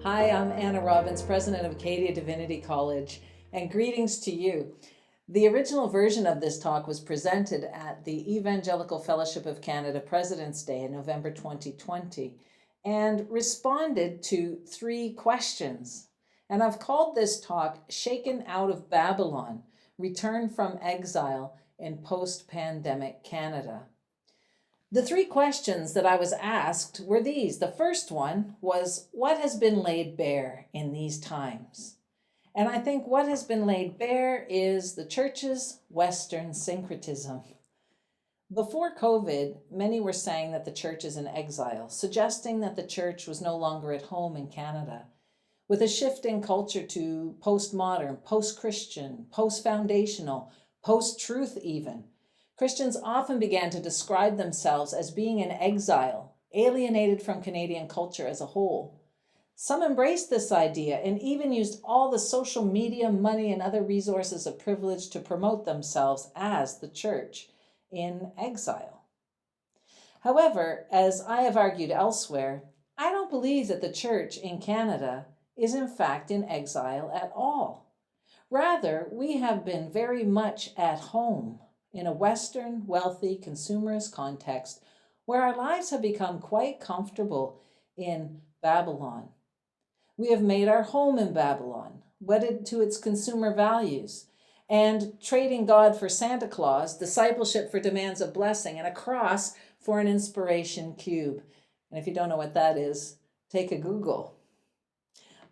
Hi, I'm Anna Robbins, president of Acadia Divinity College, and greetings to you. The original version of this talk was presented at the Evangelical Fellowship of Canada President's Day in November 2020 and responded to 3 questions. And I've called this talk Shaken Out of Babylon, Return from Exile in Post-Pandemic Canada. The 3 questions that I was asked were these. The first one was, what has been laid bare in these times? And I think what has been laid bare is the church's Western syncretism. Before COVID, many were saying that the church is in exile, suggesting that the church was no longer at home in Canada. With a shift in culture to postmodern, post-Christian, post-foundational, post-truth even, Christians often began to describe themselves as being in exile, alienated from Canadian culture as a whole. Some embraced this idea and even used all the social media, money, and other resources of privilege to promote themselves as the church in exile. However, as I have argued elsewhere, I don't believe that the church in Canada is in fact in exile at all. Rather, we have been very much at home in a Western, wealthy, consumerist context where our lives have become quite comfortable in Babylon. We have made our home in Babylon, wedded to its consumer values, and trading God for Santa Claus, discipleship for demands of blessing, and a cross for an inspiration cube. And if you don't know what that is, take a Google.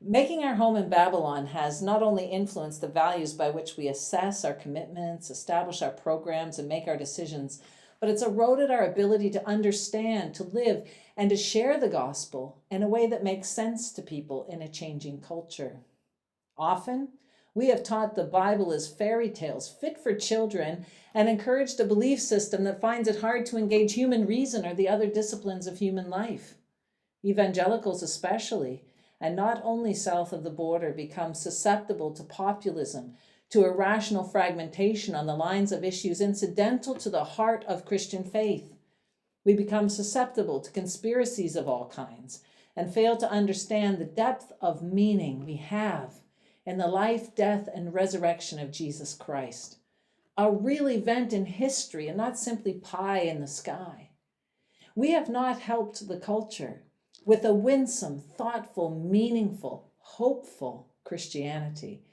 Making our home in Babylon has not only influenced the values by which we assess our commitments, establish our programs, and make our decisions, but it's eroded our ability to understand, to live, and to share the gospel in a way that makes sense to people in a changing culture. Often, we have taught the Bible as fairy tales fit for children and encouraged a belief system that finds it hard to engage human reason or the other disciplines of human life. Evangelicals especially, and not only south of the border, become susceptible to populism, to irrational fragmentation on the lines of issues incidental to the heart of Christian faith. We become susceptible to conspiracies of all kinds and fail to understand the depth of meaning we have in the life, death, and resurrection of Jesus Christ. A real event in history and not simply pie in the sky. We have not helped the culture with a winsome, thoughtful, meaningful, hopeful Christianity.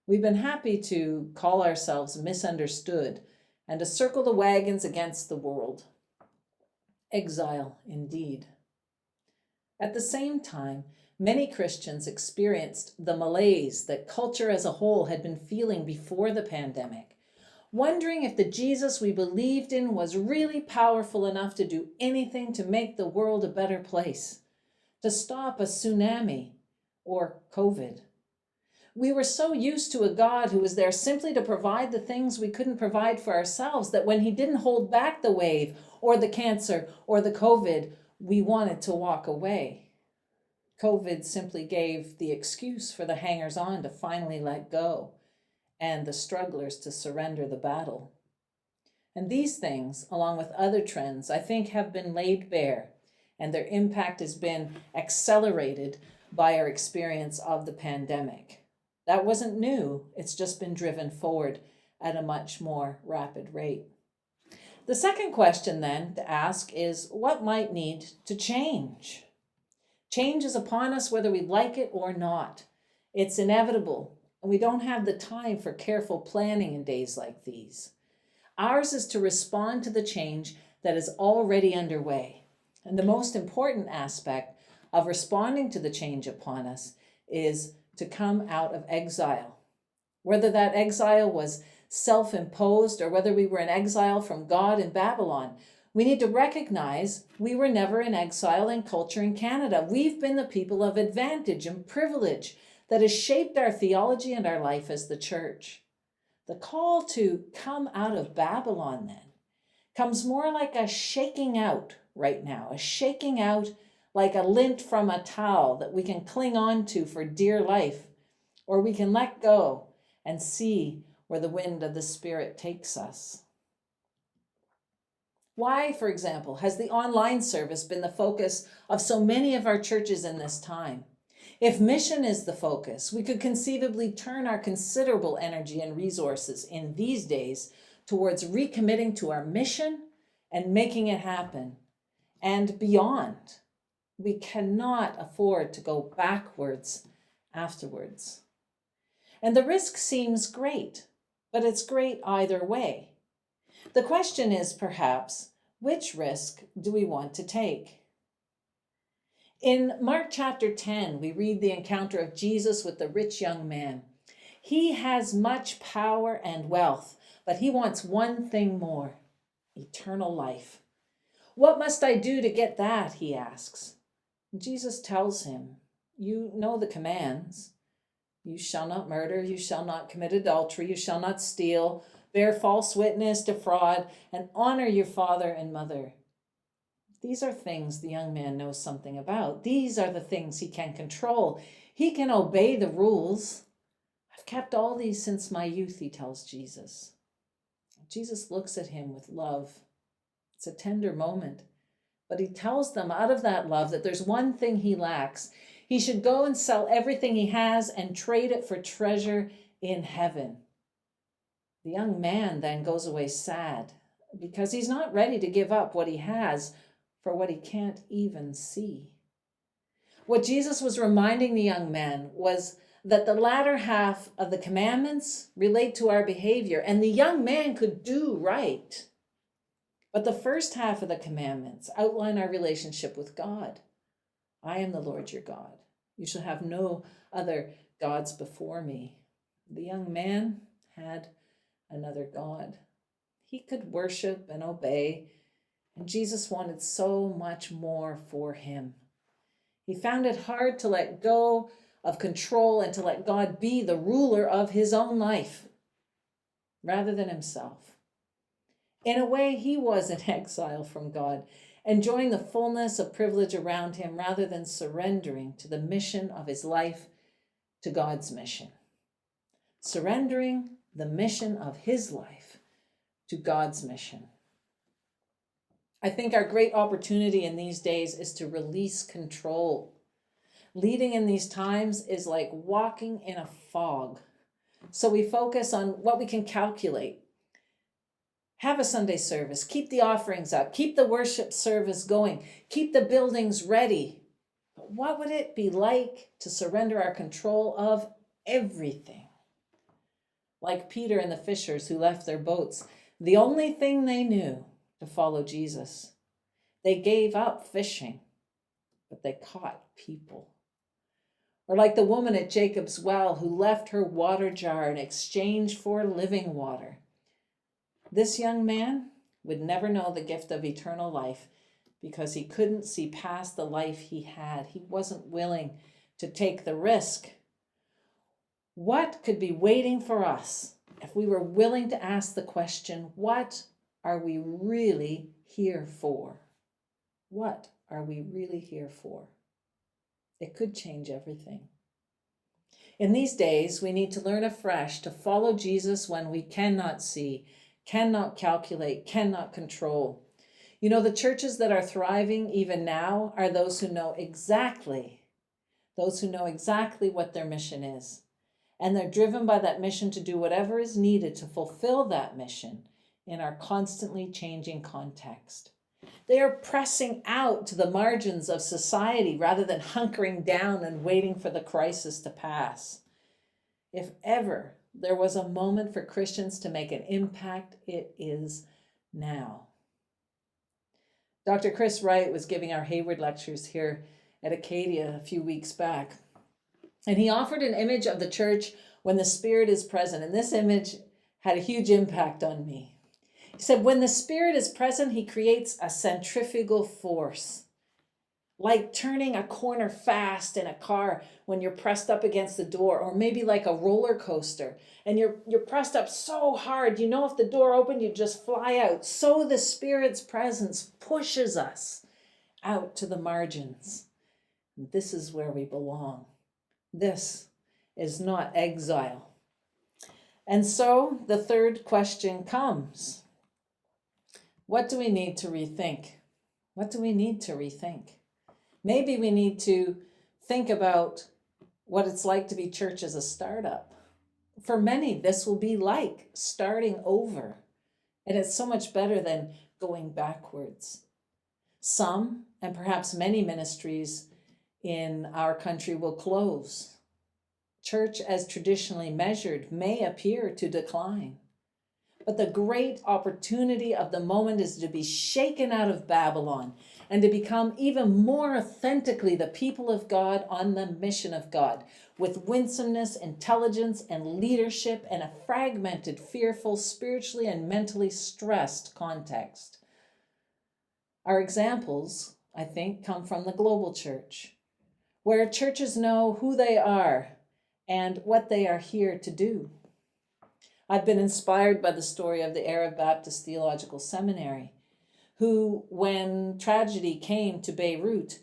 We've been happy to call ourselves misunderstood and to circle the wagons against the world. Exile, indeed. At the same time, many Christians experienced the malaise that culture as a whole had been feeling before the pandemic, wondering if the Jesus we believed in was really powerful enough to do anything to make the world a better place, to stop a tsunami or COVID. We were so used to a God who was there simply to provide the things we couldn't provide for ourselves that when he didn't hold back the wave or the cancer or the COVID, we wanted to walk away. COVID simply gave the excuse for the hangers-on to finally let go and the strugglers to surrender the battle. And these things, along with other trends, I think have been laid bare, and their impact has been accelerated by our experience of the pandemic. That wasn't new, it's just been driven forward at a much more rapid rate. The second question then to ask is, what might need to change? Change is upon us whether we like it or not. It's inevitable, and we don't have the time for careful planning in days like these. Ours is to respond to the change that is already underway. And the most important aspect of responding to the change upon us is to come out of exile. Whether that exile was self-imposed or whether we were in exile from God in Babylon, we need to recognize we were never in exile in culture in Canada. We've been the people of advantage and privilege that has shaped our theology and our life as the church. The call to come out of Babylon then comes more like a shaking out right now, a shaking out like a lint from a towel that we can cling on to for dear life, or we can let go and see where the wind of the Spirit takes us. Why, for example, has the online service been the focus of so many of our churches in this time? If mission is the focus, we could conceivably turn our considerable energy and resources in these days towards recommitting to our mission and making it happen and beyond. We cannot afford to go backwards afterwards. And the risk seems great, but it's great either way. The question is perhaps, which risk do we want to take? In Mark chapter 10, we read the encounter of Jesus with the rich young man. He has much power and wealth, but he wants one thing more: eternal life. What must I do to get that? He asks. Jesus tells him, you know the commands. You shall not murder, you shall not commit adultery, you shall not steal, bear false witness, defraud, and honor your father and mother. These are things the young man knows something about. These are the things he can control. He can obey the rules. I've kept all these since my youth, he tells Jesus. Jesus looks at him with love. It's a tender moment. But he tells them out of that love that there's one thing he lacks. He should go and sell everything he has and trade it for treasure in heaven. The young man then goes away sad because he's not ready to give up what he has for what he can't even see. What Jesus was reminding the young man was that the latter half of the commandments relate to our behavior, and the young man could do right. But the first half of the commandments outline our relationship with God. I am the Lord your God. You shall have no other gods before me. The young man had another God. He could worship and obey, and Jesus wanted so much more for him. He found it hard to let go of control and to let God be the ruler of his own life rather than himself. In a way, he was in exile from God, enjoying the fullness of privilege around him rather than surrendering to the mission of his life to God's mission. Surrendering the mission of his life to God's mission. I think our great opportunity in these days is to release control. Leading in these times is like walking in a fog. So we focus on what we can calculate. Have a Sunday service, keep the offerings up, keep the worship service going, keep the buildings ready. But what would it be like to surrender our control of everything? Like Peter and the fishers who left their boats, the only thing they knew to follow Jesus. They gave up fishing, but they caught people. Or like the woman at Jacob's well who left her water jar in exchange for living water. This young man would never know the gift of eternal life because he couldn't see past the life he had. He wasn't willing to take the risk. What could be waiting for us if we were willing to ask the question, what are we really here for? What are we really here for? It could change everything. In these days, we need to learn afresh to follow Jesus when we cannot see, cannot calculate, cannot control. You know, the churches that are thriving even now are those who know exactly what their mission is. And they're driven by that mission to do whatever is needed to fulfill that mission in our constantly changing context. They are pressing out to the margins of society rather than hunkering down and waiting for the crisis to pass. If ever there was a moment for Christians to make an impact, it is now. Dr. Chris Wright was giving our Hayward lectures here at Acadia a few weeks back. And he offered an image of the church when the Spirit is present. And this image had a huge impact on me. He said, when the Spirit is present, he creates a centrifugal force, like turning a corner fast in a car when you're pressed up against the door, or maybe like a roller coaster, and you're pressed up so hard, you know if the door opened, you just fly out. So the Spirit's presence pushes us out to the margins. And this is where we belong. This is not exile. And so the third question comes. What do we need to rethink? What do we need to rethink? Maybe we need to think about what it's like to be church as a startup. For many, this will be like starting over, and it's so much better than going backwards. Some, and perhaps many ministries in our country will close. Church, as traditionally measured, may appear to decline. But the great opportunity of the moment is to be shaken out of Babylon and to become even more authentically the people of God on the mission of God, with winsomeness, intelligence, and leadership, and a fragmented, fearful, spiritually and mentally stressed context. Our examples, I think, come from the global church, where churches know who they are and what they are here to do. I've been inspired by the story of the Arab Baptist Theological Seminary, who, when tragedy came to Beirut,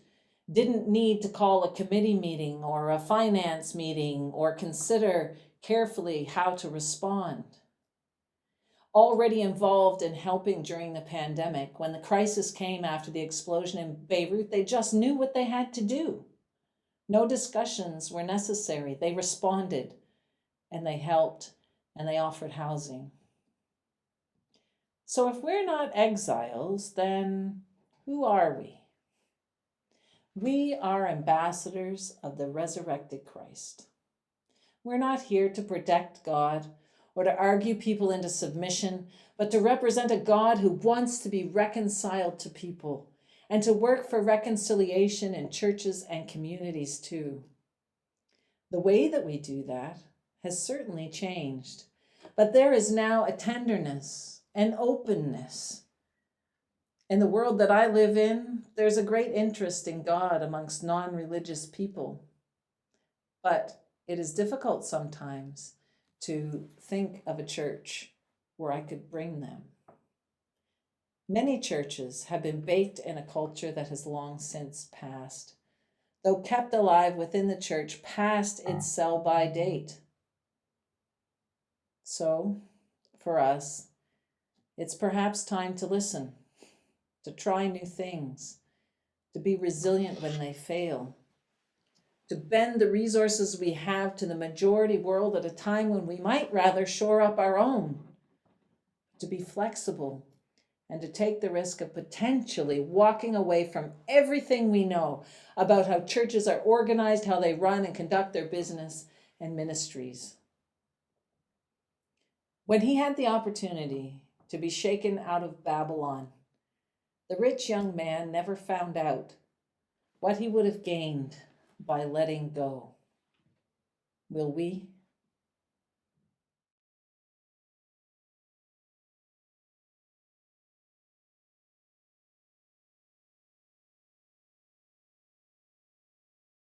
didn't need to call a committee meeting or a finance meeting or consider carefully how to respond. Already involved in helping during the pandemic, when the crisis came after the explosion in Beirut, they just knew what they had to do. No discussions were necessary. They responded and they helped and they offered housing. So if we're not exiles, then who are we? We are ambassadors of the resurrected Christ. We're not here to protect God or to argue people into submission, but to represent a God who wants to be reconciled to people and to work for reconciliation in churches and communities too. The way that we do that has certainly changed, but there is now a tenderness and openness. In the world that I live in, there's a great interest in God amongst non-religious people, but it is difficult sometimes to think of a church where I could bring them. Many churches have been baked in a culture that has long since passed, though kept alive within the church past its sell-by date. So, for us, it's perhaps time to listen, to try new things, to be resilient when they fail, to bend the resources we have to the majority world at a time when we might rather shore up our own, to be flexible, and to take the risk of potentially walking away from everything we know about how churches are organized, how they run and conduct their business and ministries. When he had the opportunity to be shaken out of Babylon, the rich young man never found out what he would have gained by letting go. Will we?